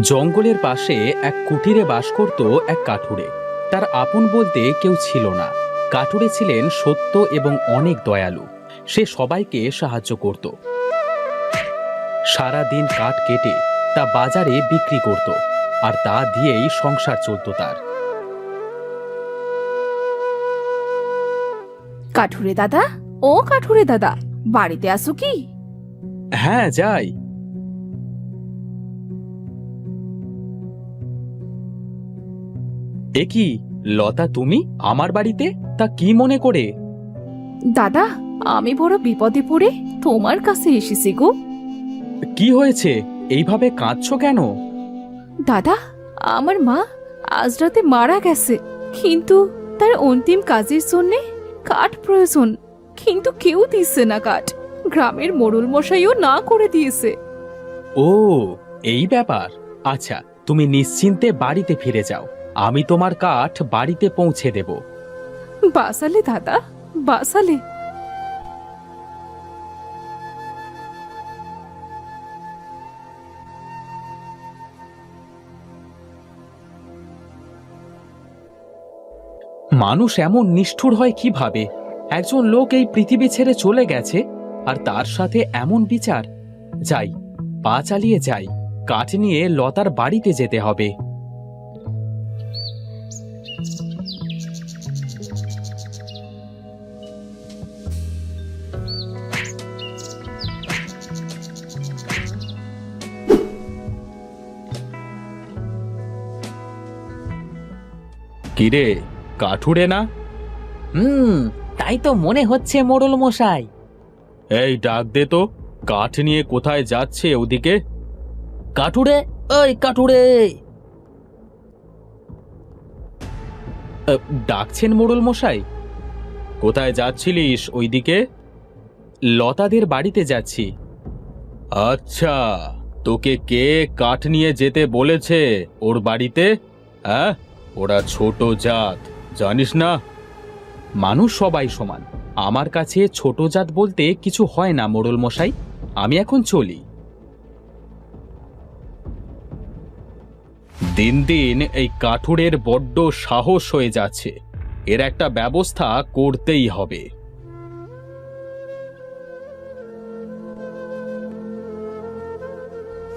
জঙ্গলের পাশে এক কুটিরে বাস করত এক কাঠুরে। তার আপন বলতে কেউ ছিল না। কাঠুরে ছিলেন সত্য এবং অনেক দয়ালু। সে সবাইকে সাহায্য করত। সারা দিন কাঠ কেটে তা বাজারে বিক্রি করত, আর তা দিয়েই সংসার চলত তার। কাঠুরে দাদা, ও কাঠুরে দাদা, বাড়িতে আসো কি? হ্যাঁ, যাই। এ কি লতা, তুমি আমার বাড়িতে? তা কি মনে করে? দাদা, আমি বড় বিপদে পড়ে তোমার কাছে এসেছি গো। কি হয়েছে? এইভাবে কাঁদছো কেন? দাদা, আমার মা আজ রাতে মারা গেছে, কিন্তু তার অন্তিম কাজের জন্যে কাঠ প্রয়োজন, কিন্তু কেউ দিচ্ছে না কাঠ। গ্রামের মোড়ল মশাইও না করে দিয়েছে। ও, এই ব্যাপার। আচ্ছা, তুমি নিশ্চিন্তে বাড়িতে ফিরে যাও। আমি তোমার কাঠ বাড়িতে পৌঁছে দেব। বাসালে দাদা, বাসালে। মানুষ এমন নিষ্ঠুর হয় কিভাবে? একজন লোক এই পৃথিবী ছেড়ে চলে গেছে, আর তার সাথে এমন বিচার। যাই, পা চালিয়ে যাই। কাঠ নিয়ে লতার বাড়িতে যেতে হবে। কিরে, কাঠুরে না? তাই তো মনে হচ্ছে মোড়ল মশাই। এই ডাক দে তো, কাঠ নিয়ে কোথায় যাচ্ছে ওদিকে? কাঠুরে, ওই কাঠুরে। ডাকছেন মোড়ল মশাই? কোথায় যাচ্ছিলিস ওইদিকে? লতাদের বাড়িতে যাচ্ছি। আচ্ছা, তোকে কে কাঠ নিয়ে যেতে বলেছে ওর বাড়িতে? হ্যাঁ, ওরা ছোট জাত, জানিস না? মানুষ সবাই সমান। আমার কাছে ছোট জাত বলতে কিছু হয় না মোড়ল মশাই। আমি এখন চলি। দিন দিন এই কাঠুরের বড্ড সাহস হয়ে যাচ্ছে। এর একটা ব্যবস্থা করতেই হবে।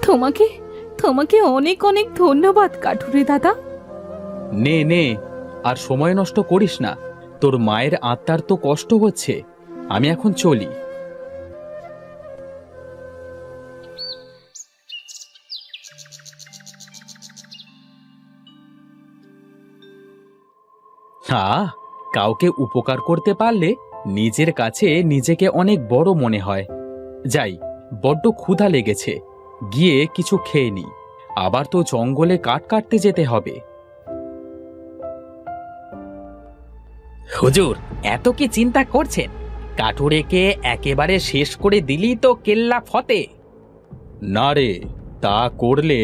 তোমাকে তোমাকে অনেক অনেক ধন্যবাদ কাঠুরে দাদা। নে নে, আর সময় নষ্ট করিস না। তোর মায়ের আত্মার তো কষ্ট হচ্ছে। আমি এখন চলি। হ্যাঁ, কাউকে উপকার করতে পারলে নিজের কাছে নিজেকে অনেক বড় মনে হয়। যাই, বড্ড ক্ষুধা লেগেছে। গিয়ে কিছু খেয়ে নি। আবার তো জঙ্গলে কাঠ কাটতে যেতে হবে। হুজুর, এত কি চিন্তা করছেন? কাঠুরেকে একেবারে শেষ করে দিলি তো কেল্লা ফতে। না রে, তা করলে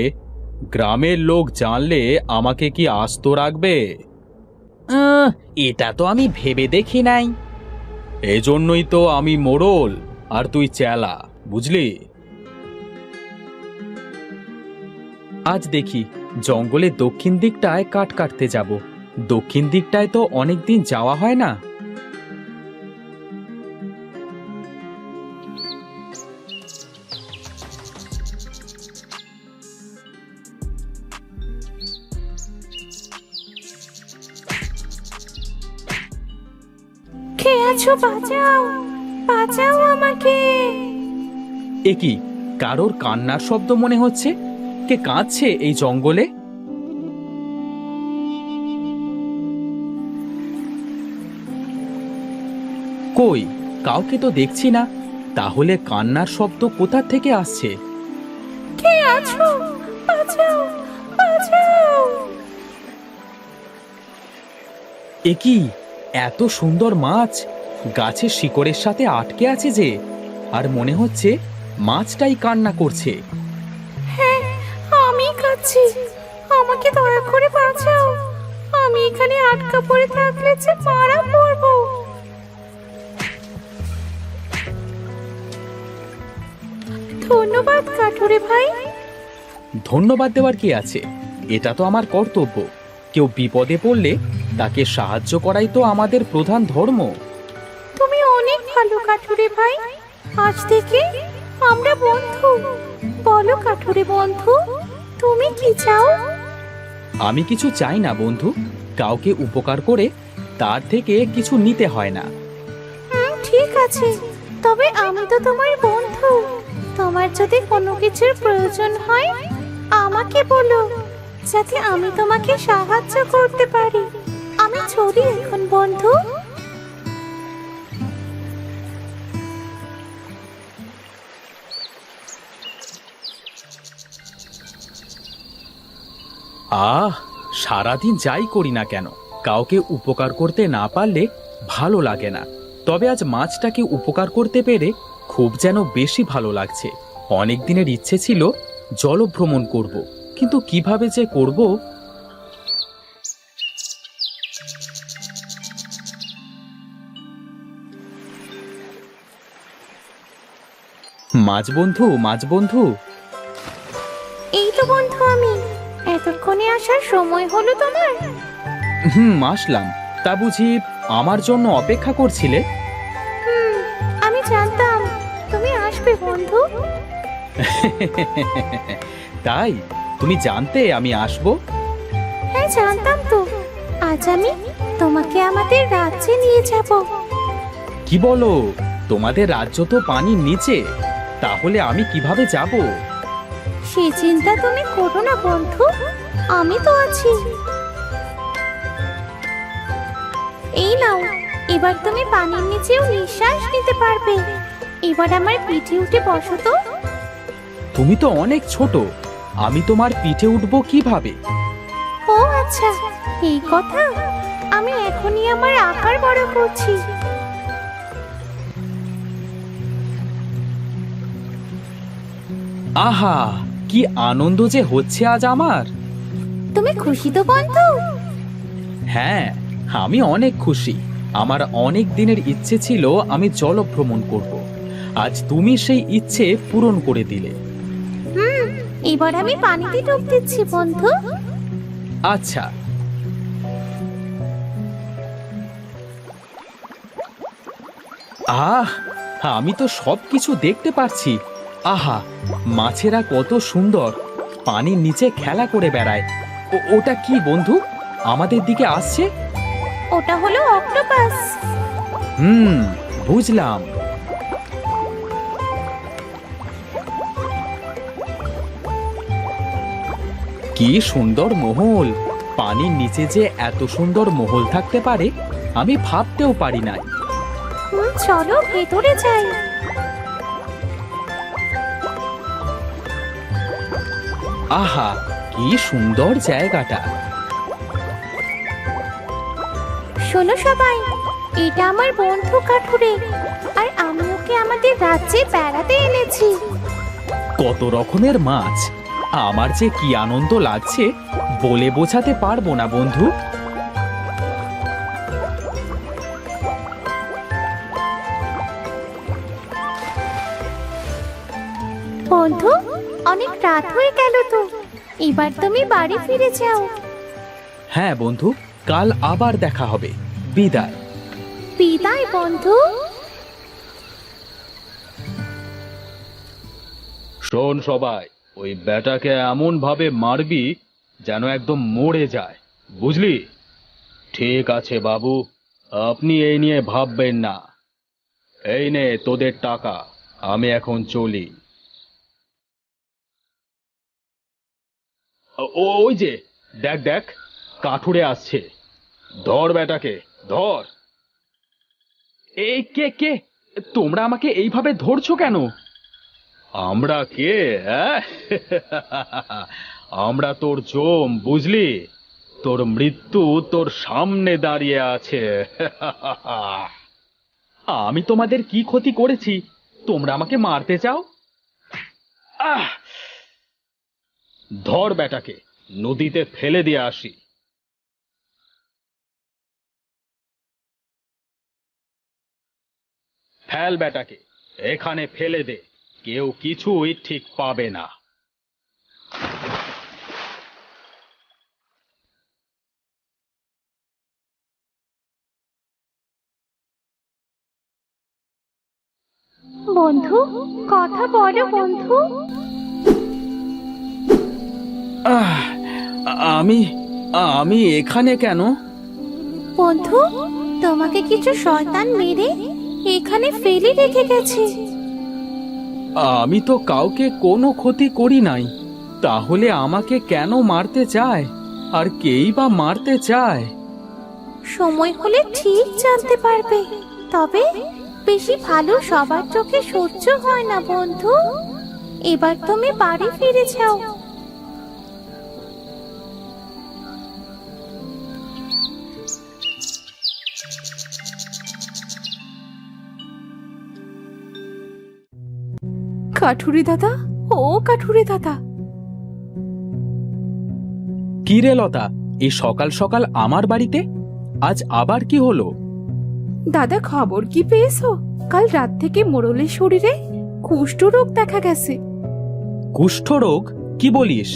গ্রামের লোক জানলে আমাকে কি আস্ত রাখবে? এটা তো আমি ভেবে দেখি নাই। এজন্যই তো আমি মোড়ল আর তুই চেলা, বুঝলি? আজ দেখি জঙ্গলের দক্ষিণ দিকটায় কাঠ কাটতে যাব। দক্ষিণ দিকটায় তো অনেকদিন যাওয়া হয় না। কে আছো? বাঁচাও, বাঁচাও আমাকে। এ কি, কারোর কান্নার শব্দ মনে হচ্ছে। কে কাঁদছে এই জঙ্গলে? কই, কাউকে তো দেখছি না। তাহলে কান্নার শব্দ কোথা থেকে আসছে? কে আছো? বাঁচাও, বাঁচাও। এ কি, এত সুন্দর মাছ গাছের শিকড়ের সাথে আটকে আছে যে, আর মনে হচ্ছে মাছটাই কান্না করছে। হ্যাঁ, আমি কাঁদছি। আমাকে দয়া করে বাঁচাও। আমি এখানে আটকা পড়ে থাকলে যে মারা পড়বো। ধন্যবাদ কাঠুরে ভাই। ধন্যবাদ দেওয়ার কি আছে? এটা তো আমার কর্তব্য। কেউ বিপদে পড়লে তাকে সাহায্য করাই তো আমাদের প্রধান ধর্ম। তুমি অনেক ভালো কাঠুরে ভাই। আজ থেকে আমরা বন্ধু। বলো কাঠুরে বন্ধু, তুমি কি চাও? আমি কিছু চাই না বন্ধু। কাউকে উপকার করে তার থেকে কিছু নিতে হয় না। ঠিক আছে, তবে আমি তো তোমার বন্ধু। তোমার যদি কোনো কিছুর প্রয়োজন হয় আমাকে বলো, যাতে আমি তোমাকে সাহায্য করতে পারি। আমি চলি এখন বন্ধু। সারাদিন যাই করি না কেন, কাউকে উপকার করতে না পারলে ভালো লাগে না। তবে আজ মাছটাকে উপকার করতে পেরে খুব যেন বেশি ভালো লাগছে। অনেক দিনের ইচ্ছে ছিল জলভ্রমণ করব, কিন্তু কিভাবে যে করব। মাছ বন্ধু, মাছ বন্ধু। এই তো বন্ধু আমি। এতক্ষণে আসার সময় হলো তোমার? আসলাম। তা বুঝি আমার জন্য অপেক্ষা করছিলে? আমি জানতাম তুমি আসবে বন্ধু। তাই তুমি জানতে আমি আসব? হ্যাঁ জানতাম তো। আজ আমি তোমাকে আমাদের রাজ্যে নিয়ে যাব। কি বলো? তোমাদের রাজ্য তো পানির নিচে, তাহলে আমি কিভাবে যাব? সে চিন্তা তুমি করো না বন্ধু, আমি তো আছি। এই নাও, এবার তুমি পানির নিচেও নিঃশ্বাস নিতে পারবে। এবার আমার পিঠে উঠে বসো তো। তুমি তো অনেক ছোট, আমি তোমার পিঠে উঠবো কিভাবে? ও আচ্ছা, এই কথা। আমি এখনই আমার আকার বড় করছি। আহা, কি আনন্দ যে হচ্ছে আজ আমার। তুমি খুশি তো বন্ধু? হ্যাঁ, আমি অনেক খুশি। আমার অনেক দিনের ইচ্ছে ছিল আমি জলভ্রমণ করব। আজ তুমি সেই ইচ্ছে পূরণ করে দিলে। এবার আমি পানিতে ডুব দিচ্ছি বন্ধু। আচ্ছা। আমি তো সবকিছু দেখতে পাচ্ছি। আহা, মাছেরা কত সুন্দর পানির নিচে খেলা করে বেড়ায়। ওটা কি বন্ধু, আমাদের দিকে আসছে? ওটা হলো অক্টোপাস। বুঝলাম। কি সুন্দর মহল! পানির নিচে যে এত সুন্দর মহল থাকতে পারে আমি ভাবতেও পারি নাই। চলো ভেতরে যাই। আহা, কি সুন্দর জায়গাটা! শোনো সবাই, এটা আমার বন্ধু কাঠুরে, আর আমি ওকে আমাদের রাজ্যে বেড়াতে এনেছি। কত রকমের মাছ! আমার যে কি আনন্দ লাগছে বলে বোঝাতে পারবো না বন্ধু। বন্ধু, অনেক রাত হয়ে গেল তো, এবার তুমি বাড়ি ফিরে যাও। হ্যাঁ বন্ধু, কাল আবার দেখা হবে। বিদায়। বিদায় বন্ধু। শোন সবাই, ওই ব্যাটাকে এমন ভাবে মারবি যেন একদম মরে যায়, বুঝলি? ঠিক আছে বাবু, আপনি এই নিয়ে ভাববেন না। এই নে তোদের টাকা, আমি এখন চলি। ওই যে, দেখ দেখ, কাঠুরে আসছে। ধর বেটাকে, ধর। এই কে কে? তোমরা আমাকে এইভাবে ধরছো কেন? আমরা কে? আমরা তোর জম, বুঝলি? তোর মৃত্যু তোর সামনে দাঁড়িয়ে আছে। আমি তোমাদের কি ক্ষতি করেছি তোমরা আমাকে মারতে চাও? ধর বেটাকে, নদীতে ফেলে দিয়ে আসি। ফেল বেটাকে, এখানে ফেলে দে, কেউ কিছুই ঠিক পাবে না। বন্ধু, কথা বলো বন্ধু। আহ, আমি আমি এখানে কেন? বন্ধু, তোমাকে কিছু শয়তান মেরে এখানে ফেলে রেখে গেছে। আমি তো কাউকে কোনো ক্ষতি করি নাই, তাহলে আমাকে কেন মারতে চায়? আর কেই বা মারতে চায়? সময় হলে ঠিক জানতে পারবে, তবে বেশি ভালো সবার চোখে সহ্য হয় না বন্ধু। এবার তুমি বাড়ি ফিরে যাও। কাঠুরে দাদা, ও কাঠুরে দাদা। কি রে লতা, এই সকাল সকাল আমার বাড়িতে আজ আবার কি হলো? দাদা, খবর কি পেয়েছো? কাল রাত থেকে মোড়লের শরীরে কুষ্ঠরোগ দেখা গেছে। কুষ্ঠরোগ? কি বলিস?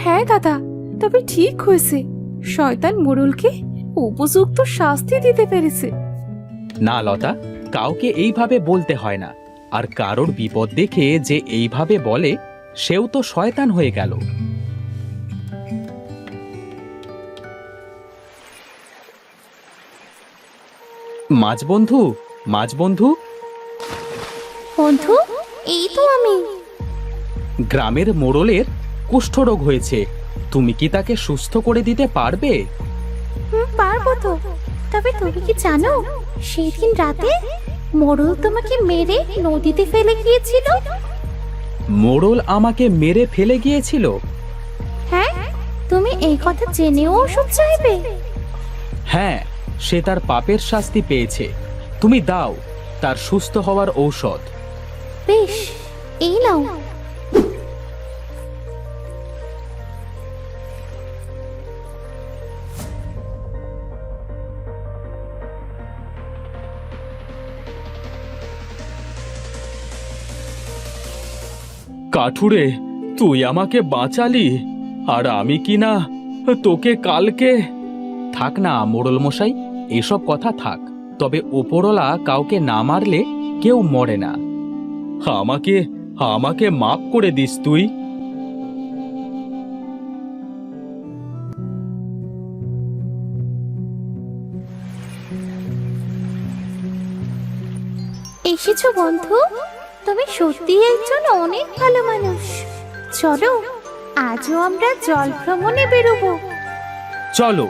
হ্যাঁ দাদা, তবে ঠিক হয়েছে। শয়তান মোড়লকে উপযুক্ত শাস্তি দিতে পেরেছে। না লতা, কাউকে এইভাবে বলতে হয় না। আর কারোর বিপদ দেখে যে এইভাবে বলে, সেও তো শয়তান হয়ে গেল। মাছ বন্ধু, মাছ বন্ধু। বন্ধু, এই তো আমি। গ্রামের মোড়লের কুষ্ঠরোগ হয়েছে, তুমি কি তাকে সুস্থ করে দিতে পারবে? পারবো তো। তবে তুমি কি জানো, সেদিন রাতে মোড়ল তোমাকে মেরে নদীতে ফেলে গিয়েছিল। মোড়ল আমাকে মেরে ফেলে গিয়েছিল? হ্যাঁ, তুমি এই কথা জেনেও ওষুধ চাইবে? হ্যাঁ, সে তার পাপের শাস্তি পেয়েছে। তুমি দাও তার সুস্থ হওয়ার ঔষধ। বেশ, এই নাও। কাঠুরে, তুই আমাকে বাঁচালি, আর আমি কিনা তোকে কালকে। থাক না মোড়ল মশাই, এসব কথা থাক। তবে ওপরওয়ালা কাউকে না মারলে কেউ মরে না। আমাকে আমাকে মাফ করে দিস তুই। এসেছো বন্ধু, তুমি সত্যি একজন অনেক ভালো মানুষ। চলো, আজও আমরা জল ভ্রমণে বেরোবো। চলো।